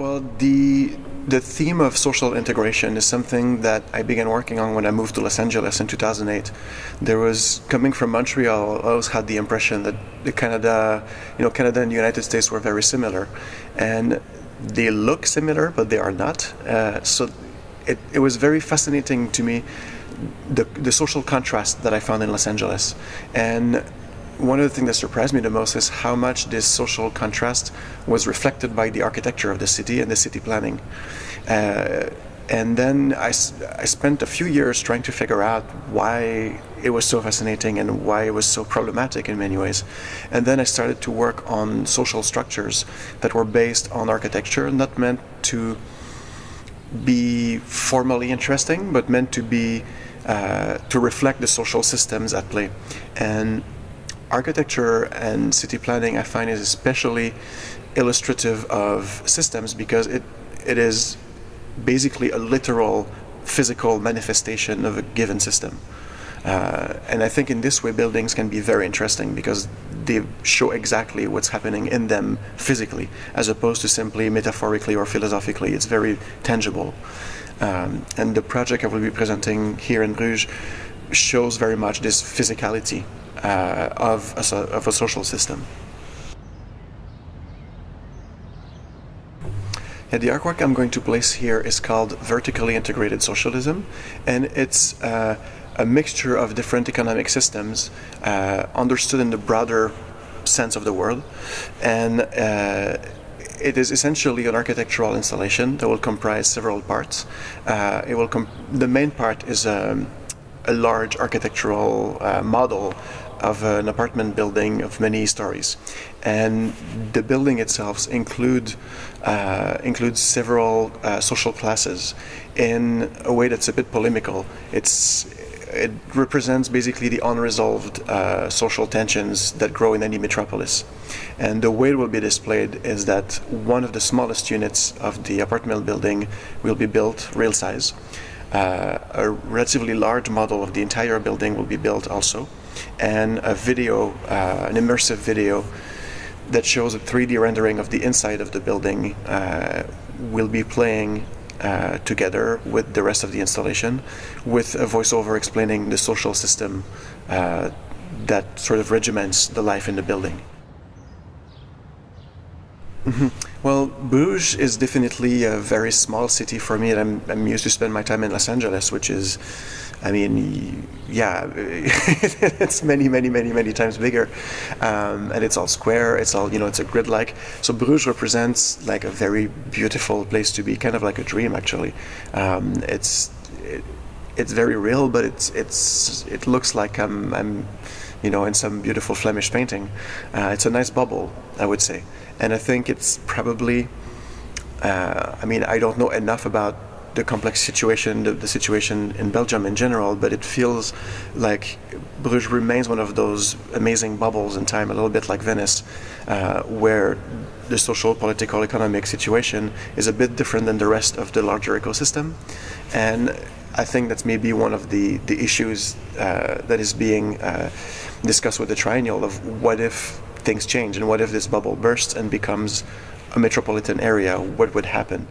Well, the theme of social integration is something that I began working on when I moved to Los Angeles in 2008. There was, coming from Montreal, I always had the impression that Canada and the United States were very similar, and they look similar, but they are not. So it was very fascinating to me, the social contrast that I found in Los Angeles. And one of the things that surprised me the most is how much this social contrast was reflected by the architecture of the city and the city planning. And then I spent a few years trying to figure out why it was so fascinating and why it was so problematic in many ways. And then I started to work on social structures that were based on architecture, not meant to be formally interesting, but meant to be to reflect the social systems at play. And architecture and city planning, I find, is especially illustrative of systems because it is basically a literal physical manifestation of a given system. And I think in this way buildings can be very interesting because they show exactly what's happening in them physically, as opposed to simply metaphorically or philosophically. It's very tangible. And the project I will be presenting here in Bruges shows very much this physicality of a social system. Yeah, the artwork I'm going to place here is called Vertically Integrated Socialism, and it's a mixture of different economic systems understood in the broader sense of the word. And it is essentially an architectural installation that will comprise several parts. The main part is a large architectural model of an apartment building of many stories, and the building itself includes several social classes in a way that's a bit polemical. It represents basically the unresolved social tensions that grow in any metropolis. And the way it will be displayed is that one of the smallest units of the apartment building will be built real size. A relatively large model of the entire building will be built also, and a video, an immersive video that shows a 3D rendering of the inside of the building will be playing together with the rest of the installation, with a voiceover explaining the social system that sort of regiments the life in the building. Well, Bruges is definitely a very small city for me, and I'm used to spend my time in Los Angeles, which is, I mean, yeah, it's many times bigger, and it's all square. It's all, it's a grid-like. So Bruges represents like a very beautiful place to be, kind of like a dream, actually. It's very real, but it looks like I'm in some beautiful Flemish painting. It's a nice bubble, I would say. And I think it's probably, I don't know enough about the complex situation, the situation in Belgium in general, but it feels like Bruges remains one of those amazing bubbles in time, a little bit like Venice, where the social, political, economic situation is a bit different than the rest of the larger ecosystem. And I think that's maybe one of the issues that is being discussed with the Triennial, of what if things change and what if this bubble bursts and becomes a metropolitan area, what would happen?